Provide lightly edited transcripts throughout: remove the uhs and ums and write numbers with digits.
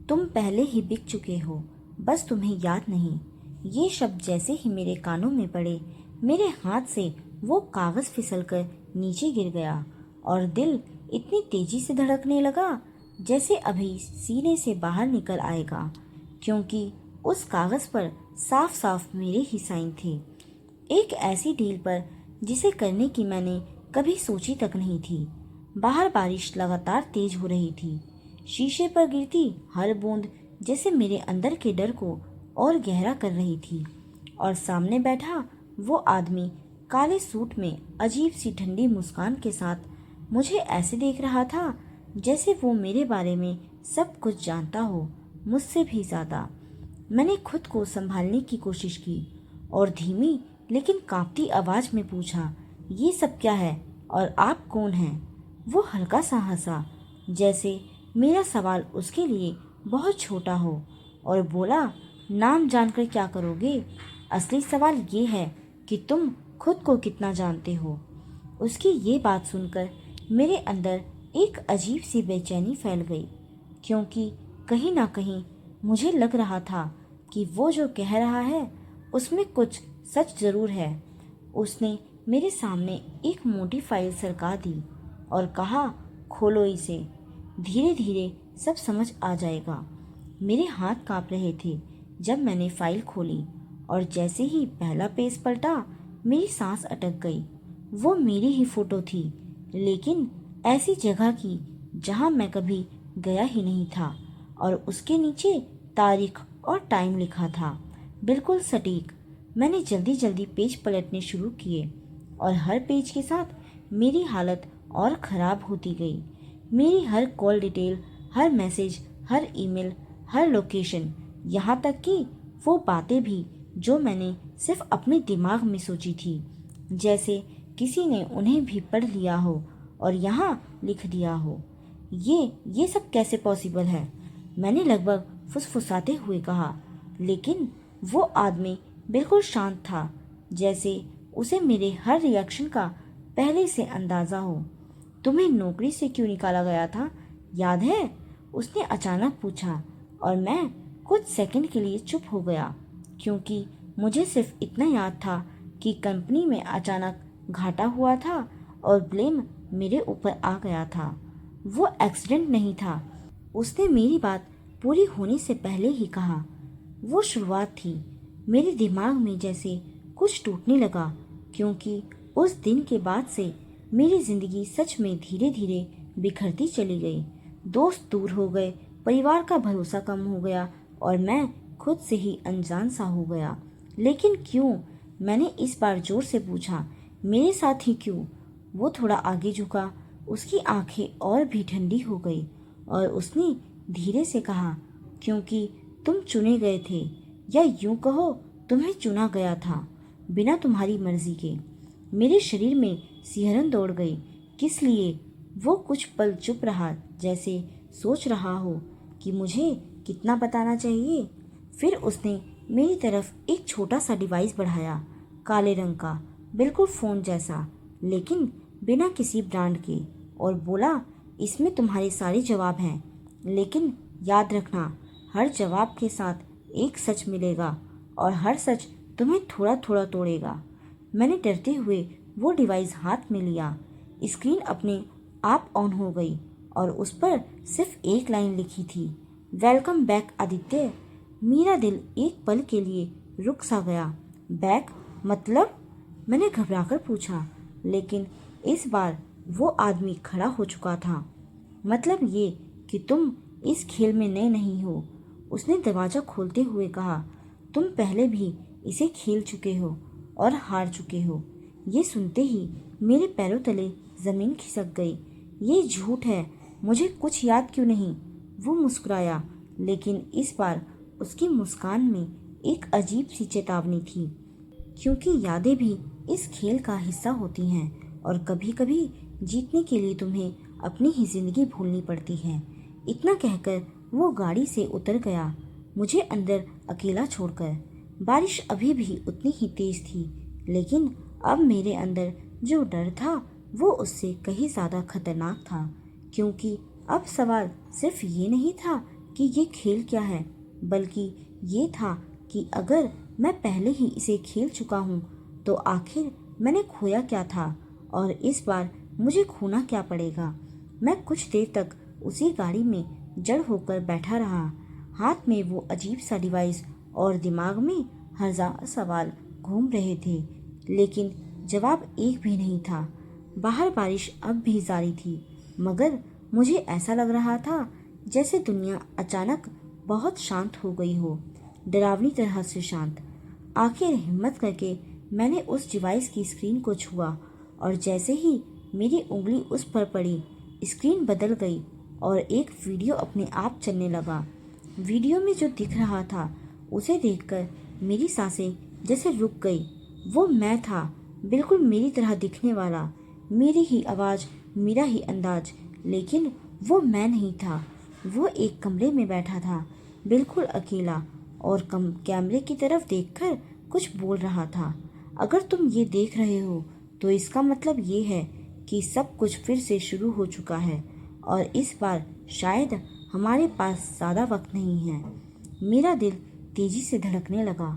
तुम पहले ही बिक चुके हो, बस तुम्हें याद नहीं। ये शब्द जैसे ही मेरे कानों में पड़े, मेरे हाथ से वो कागज फिसलकर नीचे गिर गया और दिल इतनी तेजी से धड़कने लगा जैसे अभी सीने से बाहर निकल आएगा, क्योंकि उस कागज पर साफ साफ मेरे ही साइन थे। एक ऐसी डील पर जिसे करने की मैंने कभी सोची तक नहीं थी। बाहर बारिश लगातार तेज हो रही थी। शीशे पर गिरती हर बूंद जैसे मेरे अंदर के डर को और गहरा कर रही थी। और सामने बैठा वो आदमी काले सूट में अजीब सी ठंडी मुस्कान के साथ मुझे ऐसे देख रहा था जैसे वो मेरे बारे में सब कुछ जानता हो, मुझसे भी ज्यादा। मैंने खुद को संभालने की कोशिश की और धीमी लेकिन कांपती आवाज में पूछा, ये सब क्या है और आप कौन हैं? वो हल्का सा हंसा, जैसे मेरा सवाल उसके लिए बहुत छोटा हो, और बोला, नाम जानकर क्या करोगे? असली सवाल ये है कि तुम खुद को कितना जानते हो। उसकी ये बात सुनकर मेरे अंदर एक अजीब सी बेचैनी फैल गई, क्योंकि कहीं ना कहीं मुझे लग रहा था कि वो जो कह रहा है उसमें कुछ सच जरूर है। उसने मेरे सामने एक मोटी फाइल सरका दी और कहा, खोलो इसे, धीरे धीरे सब समझ आ जाएगा। मेरे हाथ कांप रहे थे जब मैंने फाइल खोली, और जैसे ही पहला पेज पलटा मेरी सांस अटक गई। वो मेरी ही फोटो थी, लेकिन ऐसी जगह की जहां मैं कभी गया ही नहीं था, और उसके नीचे तारीख और टाइम लिखा था, बिल्कुल सटीक। मैंने जल्दी जल्दी पेज पलटने शुरू किए और हर पेज के साथ मेरी हालत और ख़राब होती गई। मेरी हर कॉल डिटेल, हर मैसेज, हर ईमेल, हर लोकेशन, यहाँ तक कि वो बातें भी जो मैंने सिर्फ अपने दिमाग में सोची थी, जैसे किसी ने उन्हें भी पढ़ लिया हो और यहाँ लिख दिया हो। ये सब कैसे पॉसिबल है? मैंने लगभग फुसफुसाते हुए कहा, लेकिन वो आदमी बिल्कुल शांत था, जैसे उसे मेरे हर रिएक्शन का पहले से अंदाजा हो। तुम्हें नौकरी से क्यों निकाला गया था, याद है? उसने अचानक पूछा, और मैं कुछ सेकंड के लिए चुप हो गया, क्योंकि मुझे सिर्फ इतना याद था कि कंपनी में अचानक घाटा हुआ था और ब्लेम मेरे ऊपर आ गया था। वो एक्सीडेंट नहीं था, उसने मेरी बात पूरी होने से पहले ही कहा। वो शुरुआत थी। मेरे दिमाग में जैसे कुछ टूटने लगा, क्योंकि उस दिन के बाद से मेरी जिंदगी सच में धीरे धीरे बिखरती चली गई। दोस्त दूर हो गए, परिवार का भरोसा कम हो गया, और मैं खुद से ही अनजान सा हो गया। लेकिन क्यों? मैंने इस बार जोर से पूछा, मेरे साथ ही क्यों? वो थोड़ा आगे झुका, उसकी आंखें और भी ठंडी हो गई, और उसने धीरे से कहा, क्योंकि तुम चुने गए थे, या यूं कहो तुम्हें चुना गया था, बिना तुम्हारी मर्जी के। मेरे शरीर में सिहरन दौड़ गई। किस लिए? वो कुछ पल चुप रहा, जैसे सोच रहा हो कि मुझे कितना बताना चाहिए। फिर उसने मेरी तरफ एक छोटा सा डिवाइस बढ़ाया, काले रंग का, बिल्कुल फ़ोन जैसा, लेकिन बिना किसी ब्रांड के, और बोला, इसमें तुम्हारे सारे जवाब हैं, लेकिन याद रखना, हर जवाब के साथ एक सच मिलेगा, और हर सच तुम्हें थोड़ा थोड़ा तोड़ेगा। मैंने डरते हुए वो डिवाइस हाथ में लिया। स्क्रीन अपने आप ऑन हो गई, और उस पर सिर्फ एक लाइन लिखी थी, वेलकम बैक आदित्य। मेरा दिल एक पल के लिए रुक सा गया। बैक मतलब? मैंने घबराकर पूछा, लेकिन इस बार वो आदमी खड़ा हो चुका था। मतलब ये कि तुम इस खेल में नए नहीं हो, उसने दरवाजा खोलते हुए कहा। तुम पहले भी इसे खेल चुके हो और हार चुके हो। ये सुनते ही मेरे पैरों तले जमीन खिसक गई। ये झूठ है, मुझे कुछ याद क्यों नहीं? वो मुस्कुराया, लेकिन इस बार उसकी मुस्कान में एक अजीब सी चेतावनी थी, क्योंकि यादें भी इस खेल का हिस्सा होती हैं, और कभी कभी जीतने के लिए तुम्हें अपनी ही जिंदगी भूलनी पड़ती है। इतना कहकर वो गाड़ी से उतर गया, मुझे अंदर अकेला छोड़कर। बारिश अभी भी उतनी ही तेज थी, लेकिन अब मेरे अंदर जो डर था वो उससे कहीं ज़्यादा खतरनाक था, क्योंकि अब सवाल सिर्फ ये नहीं था कि ये खेल क्या है, बल्कि ये था कि अगर मैं पहले ही इसे खेल चुका हूँ तो आखिर मैंने खोया क्या था और इस बार मुझे खोना क्या पड़ेगा। मैं कुछ देर तक उसी गाड़ी में जड़ होकर बैठा रहा, हाथ में वो अजीब सा डिवाइस और दिमाग में हजार सवाल घूम रहे थे, लेकिन जवाब एक भी नहीं था। बाहर बारिश अब भी जारी थी, मगर मुझे ऐसा लग रहा था जैसे दुनिया अचानक बहुत शांत हो गई हो, डरावनी तरह से शांत। आखिर हिम्मत करके मैंने उस डिवाइस की स्क्रीन को छुआ और जैसे ही मेरी उंगली उस पर पड़ी, स्क्रीन बदल गई और एक वीडियो अपने आप चलने लगा। वीडियो में जो दिख रहा था उसे देखकर मेरी सांसें जैसे रुक गई। वो मैं था, बिल्कुल मेरी तरह दिखने वाला, मेरी ही आवाज़, मेरा ही अंदाज, लेकिन वो मैं नहीं था। वो एक कमरे में बैठा था, बिल्कुल अकेला, और कैमरे की तरफ देखकर कुछ बोल रहा था। अगर तुम ये देख रहे हो तो इसका मतलब ये है कि सब कुछ फिर से शुरू हो चुका है और इस बार शायद हमारे पास ज़्यादा वक्त नहीं है। मेरा दिल तेजी से धड़कने लगा,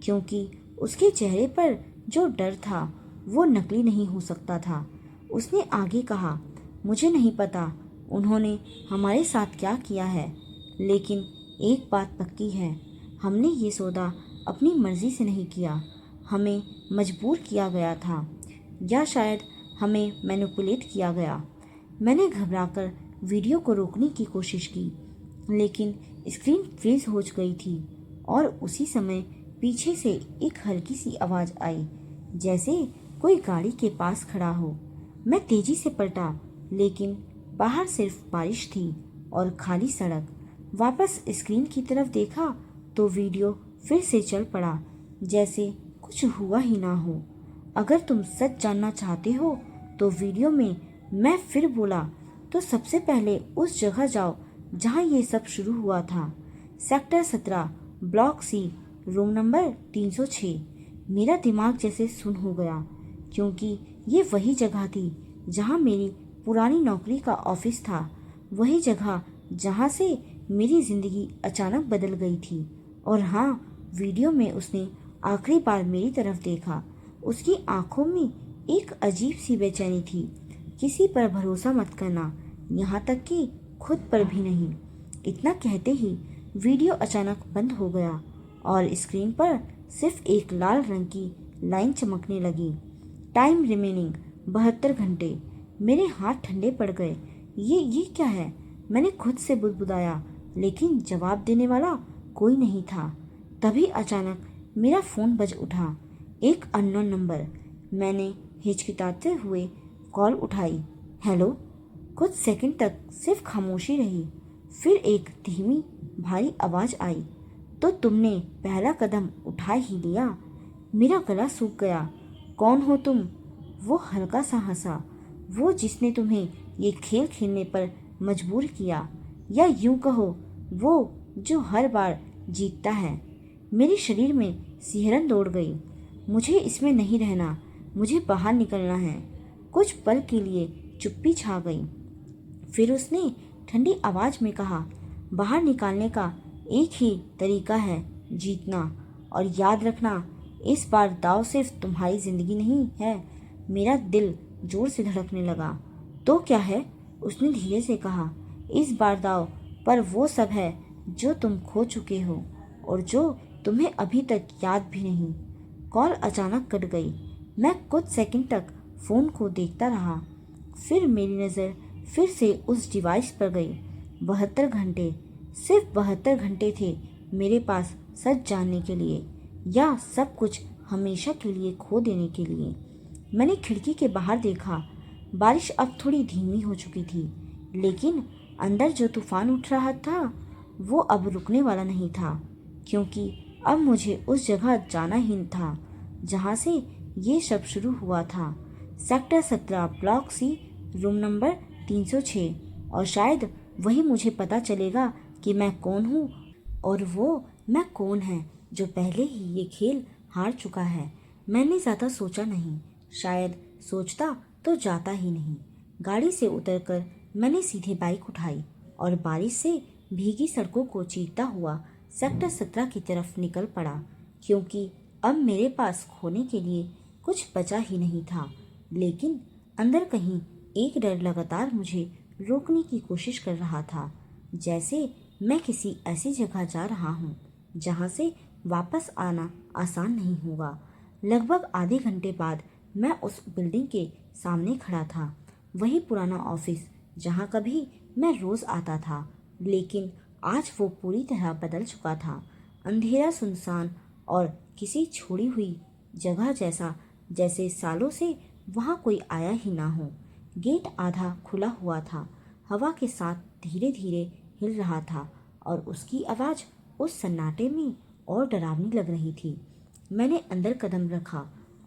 क्योंकि उसके चेहरे पर जो डर था वो नकली नहीं हो सकता था। उसने आगे कहा, मुझे नहीं पता उन्होंने हमारे साथ क्या किया है, लेकिन एक बात पक्की है, हमने ये सौदा अपनी मर्जी से नहीं किया, हमें मजबूर किया गया था, या शायद हमें मैनिपुलेट किया गया। मैंने घबराकर वीडियो को रोकने की कोशिश की, लेकिन स्क्रीन फ्रीज हो गई थी और उसी समय पीछे से एक हल्की सी आवाज़ आई, जैसे कोई गाड़ी के पास खड़ा हो। मैं तेजी से पलटा, लेकिन बाहर सिर्फ बारिश थी और खाली सड़क। वापस स्क्रीन की तरफ देखा तो वीडियो फिर से चल पड़ा, जैसे कुछ हुआ ही ना हो। अगर तुम सच जानना चाहते हो तो वीडियो में मैं फिर बोला, तो सबसे पहले उस जगह जाओ जहाँ ये सब शुरू हुआ था, sector 17, block C, room number 306। मेरा दिमाग जैसे सुन हो गया, क्योंकि ये वही जगह थी जहाँ मेरी पुरानी नौकरी का ऑफिस था, वही जगह जहाँ से मेरी ज़िंदगी अचानक बदल गई थी। और हाँ, वीडियो में उसने आखिरी बार मेरी तरफ देखा। उसकी आंखों में एक अजीब सी बेचैनी थी। किसी पर भरोसा मत करना, यहाँ तक कि खुद पर भी नहीं। इतना कहते ही वीडियो अचानक बंद हो गया और स्क्रीन पर सिर्फ एक लाल रंग की लाइन चमकने लगी, टाइम रिमेनिंग 72 घंटे। मेरे हाथ ठंडे पड़ गए। ये क्या है? मैंने खुद से बुदबुदाया, लेकिन जवाब देने वाला कोई नहीं था। तभी अचानक मेरा फ़ोन बज उठा, एक अननोन नंबर। मैंने हिचकिचाते हुए कॉल उठाई। हेलो। कुछ सेकंड तक सिर्फ खामोशी रही, फिर एक धीमी भारी आवाज़ आई, तो तुमने पहला कदम उठा ही लिया। मेरा गला सूख गया। कौन हो तुम? वो हल्का सा हंसा, वो जिसने तुम्हें ये खेल खेलने पर मजबूर किया, या यूं कहो वो जो हर बार जीतता है। मेरे शरीर में सिहरन दौड़ गई। मुझे इसमें नहीं रहना, मुझे बाहर निकलना है। कुछ पल के लिए चुप्पी छा गई। फिर उसने ठंडी आवाज़ में कहा, बाहर निकालने का एक ही तरीका है, जीतना। और याद रखना, इस बार दाव सिर्फ तुम्हारी ज़िंदगी नहीं है। मेरा दिल जोर से धड़कने लगा। तो क्या है? उसने धीरे से कहा, इस बार दाव पर वो सब है जो तुम खो चुके हो और जो तुम्हें अभी तक याद भी नहीं। कॉल अचानक कट गई। मैं कुछ सेकंड तक फ़ोन को देखता रहा, फिर मेरी नज़र फिर से उस डिवाइस पर गई। 72 घंटे, सिर्फ 72 घंटे थे मेरे पास सच जानने के लिए, या सब कुछ हमेशा के लिए खो देने के लिए। मैंने खिड़की के बाहर देखा। बारिश अब थोड़ी धीमी हो चुकी थी, लेकिन अंदर जो तूफान उठ रहा था वो अब रुकने वाला नहीं था, क्योंकि अब मुझे उस जगह जाना ही था जहाँ से ये सब शुरू हुआ था, sector 17, block C, room number 306। और शायद वही मुझे पता चलेगा कि मैं कौन हूँ और वो मैं कौन है जो पहले ही ये खेल हार चुका है। मैंने ज़्यादा सोचा नहीं, शायद सोचता तो जाता ही नहीं। गाड़ी से उतरकर मैंने सीधे बाइक उठाई और बारिश से भीगी सड़कों को चीरता हुआ सेक्टर 17 की तरफ निकल पड़ा, क्योंकि अब मेरे पास खोने के लिए कुछ बचा ही नहीं था। लेकिन अंदर कहीं एक डर लगातार मुझे रोकने की कोशिश कर रहा था, जैसे मैं किसी ऐसी जगह जा रहा हूँ जहाँ से वापस आना आसान नहीं होगा। लगभग आधे घंटे बाद मैं उस बिल्डिंग के सामने खड़ा था, वही पुराना ऑफिस जहाँ कभी मैं रोज आता था, लेकिन आज वो पूरी तरह बदल चुका था। अंधेरा, सुनसान और किसी छोड़ी हुई जगह जैसा, जैसे सालों से वहाँ कोई आया ही ना हो। गेट आधा खुला हुआ था, हवा के साथ धीरे धीरे हिल रहा था और उसकी आवाज़ उस सन्नाटे में और डरावनी लग रही थी। मैंने अंदर कदम रखा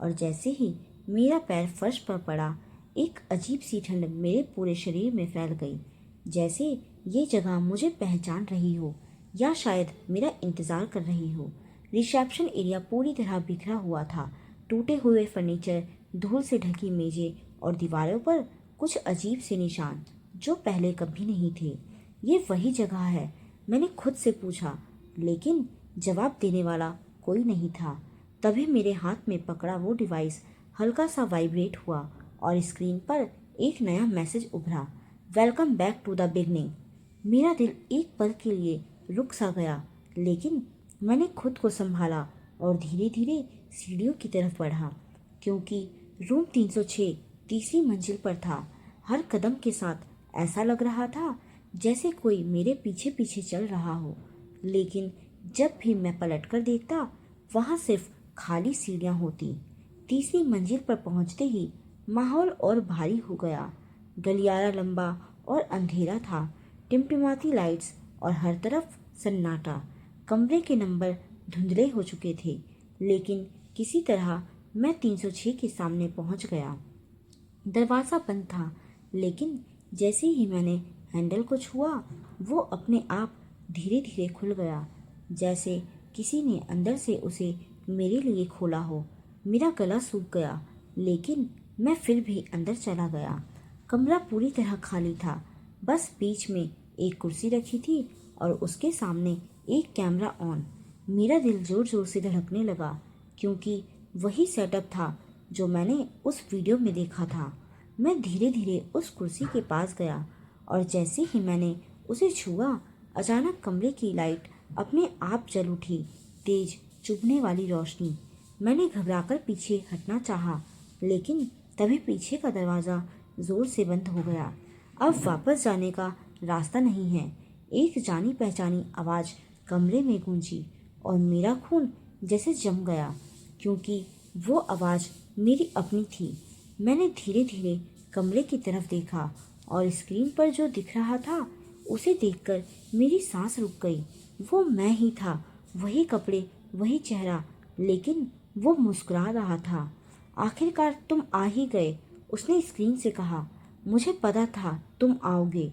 और जैसे ही मेरा पैर फर्श पर पड़ा, एक अजीब सी ठंड मेरे पूरे शरीर में फैल गई, जैसे ये जगह मुझे पहचान रही हो या शायद मेरा इंतज़ार कर रही हो। रिसेप्शन एरिया पूरी तरह बिखरा हुआ था, टूटे हुए फर्नीचर, धूल से ढकी मेजें और दीवारों पर कुछ अजीब से निशान जो पहले कभी नहीं थे। ये वही जगह है, मैंने खुद से पूछा, लेकिन जवाब देने वाला कोई नहीं था। तभी मेरे हाथ में पकड़ा वो डिवाइस हल्का सा वाइब्रेट हुआ और स्क्रीन पर एक नया मैसेज उभरा, welcome back to the beginning. मेरा दिल एक पल के लिए रुक सा गया, लेकिन मैंने खुद को संभाला और धीरे धीरे सीढ़ियों की तरफ बढ़ा, क्योंकि रूम 306 तीसरी मंजिल पर था। हर कदम के साथ ऐसा लग रहा था जैसे कोई मेरे पीछे पीछे चल रहा हो, लेकिन जब भी मैं पलटकर देखता, वहाँ सिर्फ खाली सीढ़ियाँ होती। तीसरी मंजिल पर पहुँचते ही माहौल और भारी हो गया। गलियारा लंबा और अंधेरा था, टिमटिमाती लाइट्स और हर तरफ सन्नाटा। कमरे के नंबर धुंधले हो चुके थे, लेकिन किसी तरह मैं 306 के सामने पहुंच गया। दरवाज़ा बंद था, लेकिन जैसे ही मैंने हैंडल को छुआ, वो अपने आप धीरे धीरे खुल गया, जैसे किसी ने अंदर से उसे मेरे लिए खोला हो। मेरा गला सूख गया, लेकिन मैं फिर भी अंदर चला गया। कमरा पूरी तरह खाली था, बस बीच में एक कुर्सी रखी थी और उसके सामने एक कैमरा ऑन। मेरा दिल जोर जोर से धड़कने लगा, क्योंकि वही सेटअप था जो मैंने उस वीडियो में देखा था। मैं धीरे धीरे उस कुर्सी के पास गया और जैसे ही मैंने उसे छुआ, अचानक कमरे की लाइट अपने आप जल उठी, तेज चुभने वाली रोशनी। मैंने घबराकर पीछे हटना चाहा, लेकिन तभी पीछे का दरवाज़ा जोर से बंद हो गया। अब वापस जाने का रास्ता नहीं है। एक जानी पहचानी आवाज़ कमरे में गूंजी और मेरा खून जैसे जम गया, क्योंकि वो आवाज़ मेरी अपनी थी। मैंने धीरे धीरे कमरे की तरफ देखा और स्क्रीन पर जो दिख रहा था उसे देखकर मेरी सांस रुक गई। वो मैं ही था, वही कपड़े, वही चेहरा, लेकिन वो मुस्कुरा रहा था। आखिरकार तुम आ ही गए, उसने स्क्रीन से कहा। मुझे पता था तुम आओगे,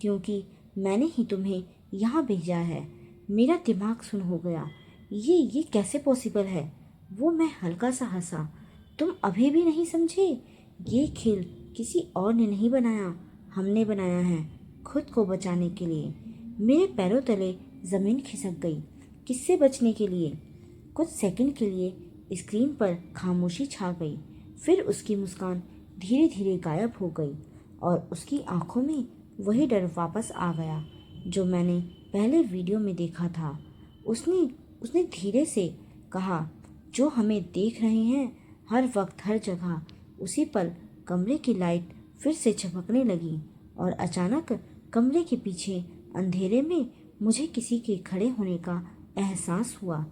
क्योंकि मैंने ही तुम्हें यहाँ भेजा है। मेरा दिमाग सुन हो गया। ये कैसे पॉसिबल है? वो मैं हल्का सा हंसा। तुम अभी भी नहीं समझे? ये खेल किसी और ने नहीं बनाया, हमने बनाया है, खुद को बचाने के लिए। मेरे पैरों तले जमीन खिसक गई। किससे बचने के लिए? कुछ सेकंड के लिए स्क्रीन पर खामोशी छा गई, फिर उसकी मुस्कान धीरे धीरे गायब हो गई और उसकी आंखों में वही डर वापस आ गया जो मैंने पहले वीडियो में देखा था। उसने धीरे से कहा, जो हमें देख रहे हैं हर वक्त हर जगह। उसी पल कमरे की लाइट फिर से चमकने लगी और अचानक कमरे के पीछे अंधेरे में मुझे किसी के खड़े होने का एहसास हुआ।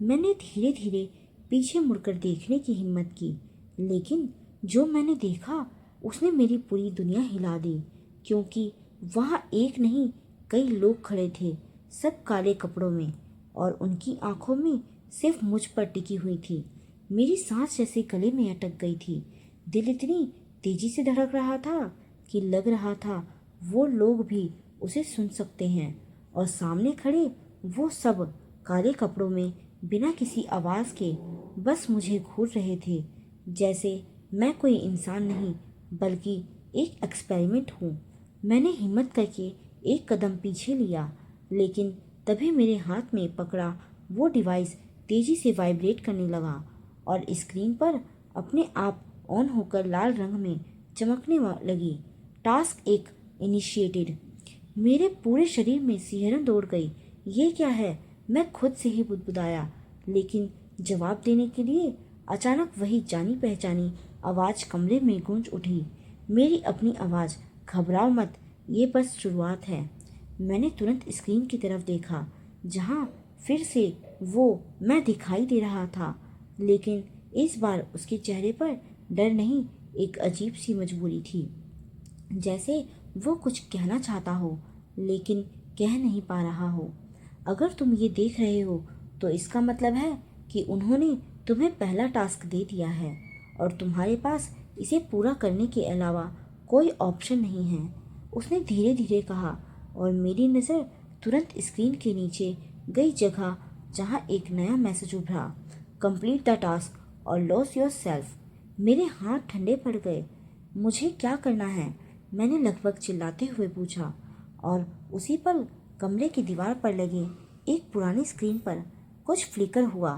मैंने धीरे धीरे पीछे मुड़कर देखने की हिम्मत की, लेकिन जो मैंने देखा उसने मेरी पूरी दुनिया हिला दी, क्योंकि वहाँ एक नहीं कई लोग खड़े थे, सब काले कपड़ों में, और उनकी आंखों में सिर्फ मुझ पर टिकी हुई थी। मेरी सांस जैसे गले में अटक गई थी। दिल इतनी तेजी से धड़क रहा था कि लग रहा था वो लोग भी उसे सुन सकते हैं, और सामने खड़े वो सब काले कपड़ों में बिना किसी आवाज़ के बस मुझे घूर रहे थे, जैसे मैं कोई इंसान नहीं बल्कि एक एक्सपेरिमेंट हूँ। मैंने हिम्मत करके एक कदम पीछे लिया, लेकिन तभी मेरे हाथ में पकड़ा वो डिवाइस तेजी से वाइब्रेट करने लगा और स्क्रीन पर अपने आप ऑन होकर लाल रंग में चमकने लगी। टास्क एक इनिशिएटेड। मेरे पूरे शरीर में सिहरन दौड़ गई। ये क्या है? मैं खुद से ही बुदबुदाया, लेकिन जवाब देने के लिए अचानक वही जानी पहचानी आवाज कमरे में गूंज उठी। मेरी अपनी आवाज, घबराओ मत, ये बस शुरुआत है। मैंने तुरंत स्क्रीन की तरफ देखा, जहां फिर से वो मैं दिखाई दे रहा था, लेकिन इस बार उसके चेहरे पर डर नहीं, एक अजीब सी मजबूरी थी, जैसे वो कुछ कहना चाहता हो लेकिन कह नहीं पा रहा हो। अगर तुम ये देख रहे हो तो इसका मतलब है कि उन्होंने तुम्हें पहला टास्क दे दिया है और तुम्हारे पास इसे पूरा करने के अलावा कोई ऑप्शन नहीं है, उसने धीरे धीरे कहा। और मेरी नज़र तुरंत स्क्रीन के नीचे गई जगह जहां एक नया मैसेज उभरा, कंप्लीट द टास्क और लॉस योर सेल्फ। मेरे हाथ ठंडे पड़ गए। मुझे क्या करना है? मैंने लगभग चिल्लाते हुए पूछा। और उसी पल कमरे की दीवार पर लगे एक पुरानी स्क्रीन पर कुछ फ्लिकर हुआ।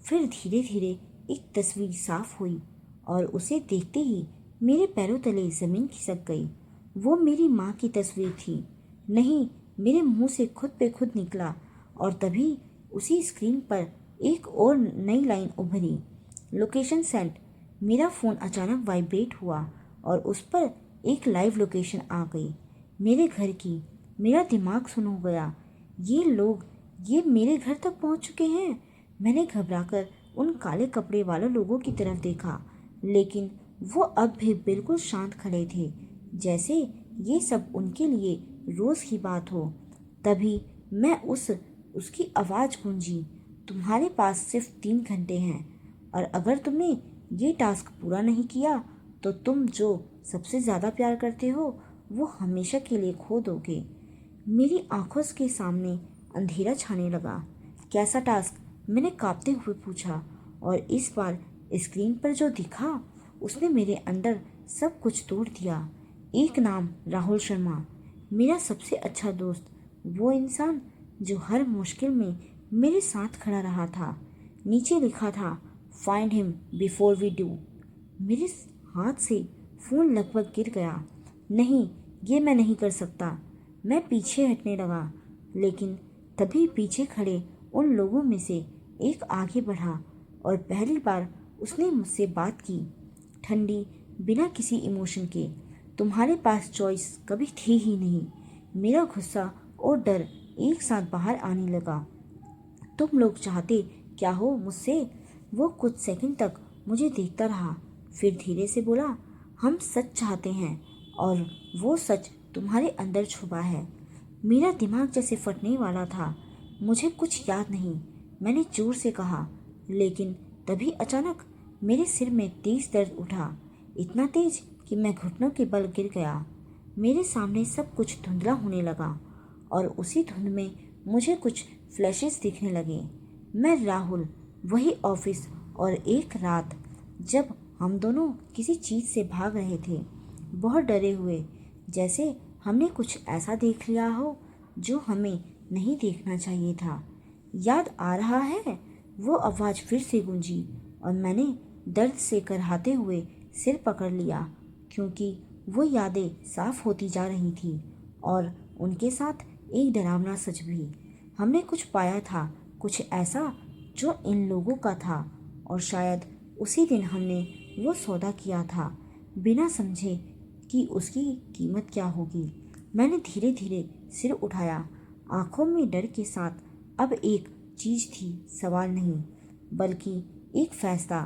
फिर धीरे धीरे एक तस्वीर साफ हुई और उसे देखते ही मेरे पैरों तले जमीन खिसक गई। वो मेरी माँ की तस्वीर थी। नहीं, मेरे मुंह से खुद पे खुद निकला। और तभी उसी स्क्रीन पर एक और नई लाइन उभरी, लोकेशन सेंट। मेरा फ़ोन अचानक वाइब्रेट हुआ और उस पर एक लाइव लोकेशन आ गई, मेरे घर की। मेरा दिमाग सुन हो गया। ये लोग, ये मेरे घर तक पहुंच चुके हैं। मैंने घबराकर उन काले कपड़े वाले लोगों की तरफ देखा, लेकिन वो अब भी बिल्कुल शांत खड़े थे, जैसे ये सब उनके लिए रोज़ की बात हो। तभी मैं उसकी आवाज़ गूंजी, तुम्हारे पास सिर्फ 3 घंटे हैं, और अगर तुमने ये टास्क पूरा नहीं किया तो तुम जो सबसे ज़्यादा प्यार करते हो वो हमेशा के लिए खो दोगे। मेरी आंखों के सामने अंधेरा छाने लगा। कैसा टास्क? मैंने कांपते हुए पूछा। और इस बार स्क्रीन पर जो दिखा उसने मेरे अंदर सब तोड़ तोड़ दिया। एक नाम, राहुल शर्मा, मेरा सबसे अच्छा दोस्त, वो इंसान जो हर मुश्किल में मेरे साथ खड़ा रहा था। नीचे लिखा था, find him before we do. मेरे हाथ से फ़ोन लगभग गिर गया। नहीं, ये मैं नहीं कर सकता। मैं पीछे हटने लगा, लेकिन तभी पीछे खड़े उन लोगों में से एक आगे बढ़ा और पहली बार उसने मुझसे बात की, ठंडी, बिना किसी इमोशन के। तुम्हारे पास चॉइस कभी थी ही नहीं। मेरा गुस्सा और डर एक साथ बाहर आने लगा। तुम लोग चाहते क्या हो मुझसे? वो कुछ सेकंड तक मुझे देखता रहा, फिर धीरे से बोला, हम सच चाहते हैं, और वो सच तुम्हारे अंदर छुपा है। मेरा दिमाग जैसे फटने वाला था। मुझे कुछ याद नहीं, मैंने जोर से कहा, लेकिन तभी अचानक मेरे सिर में तेज दर्द उठा, इतना तेज कि मैं घुटनों के बल गिर गया। मेरे सामने सब कुछ धुंधला होने लगा और उसी धुंध में मुझे कुछ फ्लैशेस दिखने लगे। मैं, राहुल, वही ऑफिस, और एक रात जब हम दोनों किसी चीज़ से भाग रहे थे, बहुत डरे हुए, जैसे हमने कुछ ऐसा देख लिया हो जो हमें नहीं देखना चाहिए था। याद आ रहा है? वो आवाज़ फिर से गूंजी और मैंने दर्द से करहाते हुए सिर पकड़ लिया, क्योंकि वो यादें साफ होती जा रही थी और उनके साथ एक डरावना सच भी। हमने कुछ पाया था, कुछ ऐसा जो इन लोगों का था, और शायद उसी दिन हमने वो सौदा किया था, बिना समझे कि उसकी कीमत क्या होगी। मैंने धीरे धीरे सिर उठाया, आंखों में डर के साथ। अब एक चीज़ थी, सवाल नहीं बल्कि एक फैसला।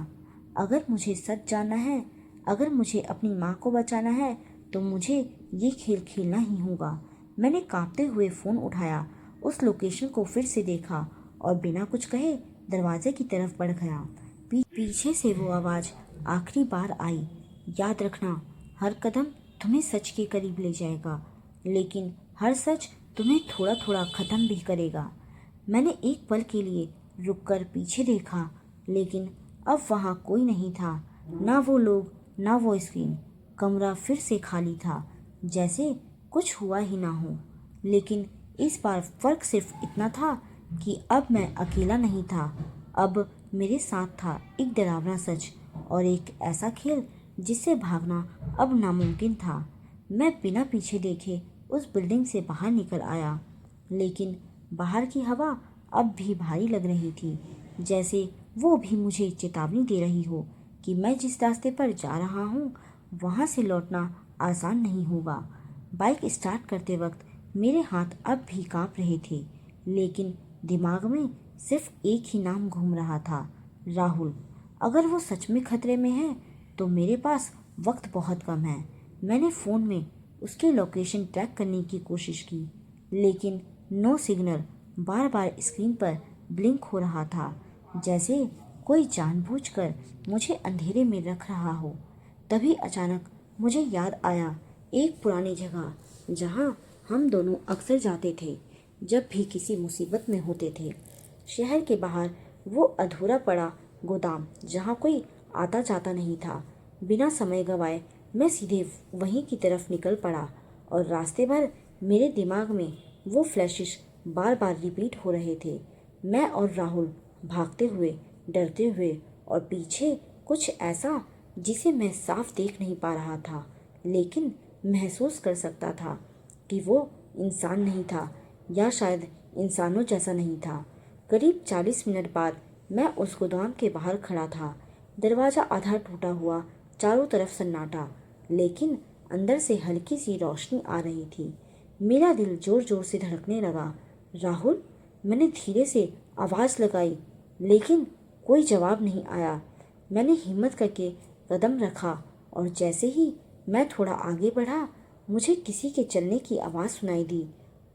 अगर मुझे सच जानना है, अगर मुझे अपनी माँ को बचाना है, तो मुझे ये खेल खेलना ही होगा। मैंने कांपते हुए फ़ोन उठाया, उस लोकेशन को फिर से देखा और बिना कुछ कहे दरवाजे की तरफ बढ़ गया। पीछे से वो आवाज़ आखिरी बार आई, याद रखना, हर कदम तुम्हें सच के करीब ले जाएगा, लेकिन हर सच तुम्हें थोड़ा थोड़ा ख़त्म भी करेगा। मैंने एक पल के लिए रुककर पीछे देखा, लेकिन अब वहाँ कोई नहीं था, ना वो लोग, ना वो स्क्रीन। कमरा फिर से खाली था, जैसे कुछ हुआ ही ना हो। लेकिन इस बार फर्क सिर्फ इतना था कि अब मैं अकेला नहीं था। अब मेरे साथ था एक डरावना सच और एक ऐसा खेल जिससे भागना अब नामुमकिन था। मैं बिना पीछे देखे उस बिल्डिंग से बाहर निकल आया, लेकिन बाहर की हवा अब भी भारी लग रही थी, जैसे वो भी मुझे चेतावनी दे रही हो कि मैं जिस रास्ते पर जा रहा हूँ वहाँ से लौटना आसान नहीं होगा। बाइक स्टार्ट करते वक्त मेरे हाथ अब भी कांप रहे थे, लेकिन दिमाग में सिर्फ एक ही नाम घूम रहा था, राहुल। अगर वो सच में खतरे में है तो मेरे पास वक्त बहुत कम है। मैंने फ़ोन में उसकी लोकेशन ट्रैक करने की कोशिश की, लेकिन नो सिग्नल बार बार स्क्रीन पर ब्लिंक हो रहा था, जैसे कोई जानबूझकर मुझे अंधेरे में रख रहा हो। तभी अचानक मुझे याद आया एक पुरानी जगह जहाँ हम दोनों अक्सर जाते थे जब भी किसी मुसीबत में होते थे। शहर के बाहर वो अधूरा पड़ा गोदाम जहाँ कोई आता जाता नहीं था। बिना समय गंवाए मैं सीधे वहीं की तरफ निकल पड़ा और रास्ते भर मेरे दिमाग में वो फ्लैशेस बार बार रिपीट हो रहे थे। मैं और राहुल भागते हुए, डरते हुए, और पीछे कुछ ऐसा जिसे मैं साफ देख नहीं पा रहा था, लेकिन महसूस कर सकता था कि वो इंसान नहीं था, या शायद इंसानों जैसा नहीं था। करीब 40 मिनट बाद मैं उस गोदाम के बाहर खड़ा था। दरवाज़ा आधा टूटा हुआ, चारों तरफ सन्नाटा, लेकिन अंदर से हल्की सी रोशनी आ रही थी। मेरा दिल जोर जोर से धड़कने लगा। राहुल, मैंने धीरे से आवाज़ लगाई, लेकिन कोई जवाब नहीं आया। मैंने हिम्मत करके कदम रखा और जैसे ही मैं थोड़ा आगे बढ़ा, मुझे किसी के चलने की आवाज़ सुनाई दी।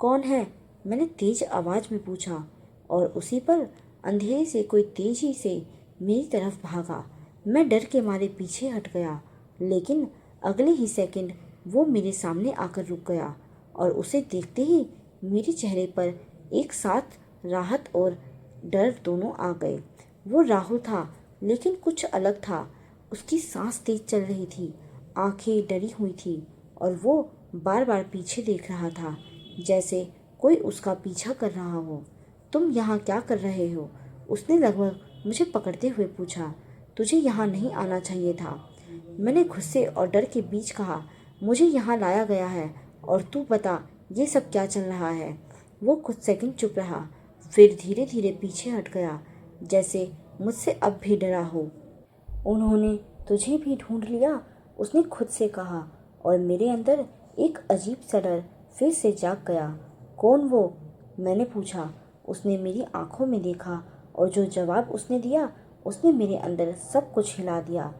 कौन है? मैंने तेज आवाज़ में पूछा, और उसी पर अंधेरे से कोई तेजी से मेरी तरफ भागा। मैं डर के मारे पीछे हट गया, लेकिन अगले ही सेकंड वो मेरे सामने आकर रुक गया, और उसे देखते ही मेरे चेहरे पर एक साथ राहत और डर दोनों आ गए। वो राहुल था, लेकिन कुछ अलग था। उसकी सांस तेज चल रही थी, आंखें डरी हुई थी, और वो बार बार पीछे देख रहा था, जैसे कोई उसका पीछा कर रहा हो। तुम यहाँ क्या कर रहे हो? उसने लगभग मुझे पकड़ते हुए पूछा। तुझे यहाँ नहीं आना चाहिए था, मैंने गुस्से और डर के बीच कहा। मुझे यहाँ लाया गया है, और तू बता ये सब क्या चल रहा है? वो कुछ सेकंड चुप रहा, फिर धीरे धीरे पीछे हट गया, जैसे मुझसे अब भी डरा हो। उन्होंने तुझे भी ढूंढ लिया, उसने खुद से कहा, और मेरे अंदर एक अजीब सा डर फिर से जाग गया। कौन वो? मैंने पूछा। उसने मेरी आंखों में देखा, और जो जवाब उसने दिया उसने मेरे अंदर सब कुछ हिला दिया।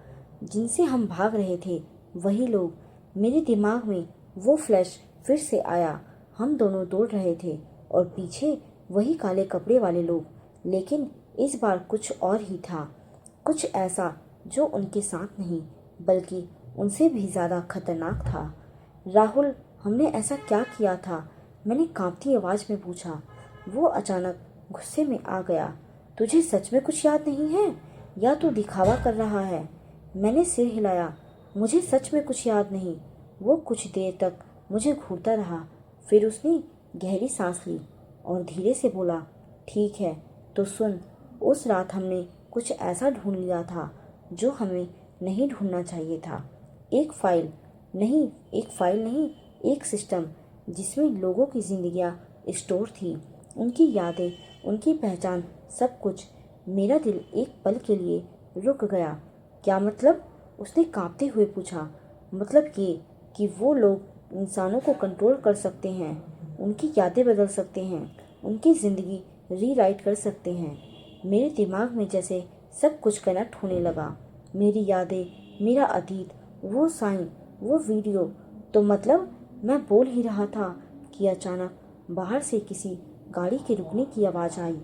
जिनसे हम भाग रहे थे वही लोग। मेरे दिमाग में वो फ्लैश फिर से आया। हम दोनों दौड़ रहे थे, और पीछे वही काले कपड़े वाले लोग, लेकिन इस बार कुछ और ही था। कुछ ऐसा जो उनके साथ नहीं, बल्कि उनसे भी ज़्यादा खतरनाक था। राहुल, हमने ऐसा क्या किया था? मैंने कांपती आवाज़ में पूछा। वो अचानक गुस्से में आ गया। तुझे सच में कुछ याद नहीं है, या तू दिखावा कर रहा है? मैंने सिर हिलाया। मुझे सच में कुछ याद नहीं। वो कुछ देर तक मुझे घूरता रहा, फिर उसने गहरी सांस ली और धीरे से बोला, ठीक है तो सुन, उस रात हमने कुछ ऐसा ढूंढ लिया था जो हमें नहीं ढूंढना चाहिए था। एक फाइल नहीं, एक सिस्टम जिसमें लोगों की जिंदगियां स्टोर थी, उनकी यादें, उनकी पहचान, सब कुछ। मेरा दिल एक पल के लिए रुक गया। क्या मतलब? उसने कांपते हुए पूछा। मतलब ये कि वो लोग इंसानों को कंट्रोल कर सकते हैं, उनकी यादें बदल सकते हैं, उनकी ज़िंदगी रीराइट कर सकते हैं। मेरे दिमाग में जैसे सब कुछ कनेक्ट होने लगा। मेरी यादें, मेरा अतीत, वो साइन, वो वीडियो। तो मतलब, मैं बोल ही रहा था कि अचानक बाहर से किसी गाड़ी के रुकने की आवाज़ आई।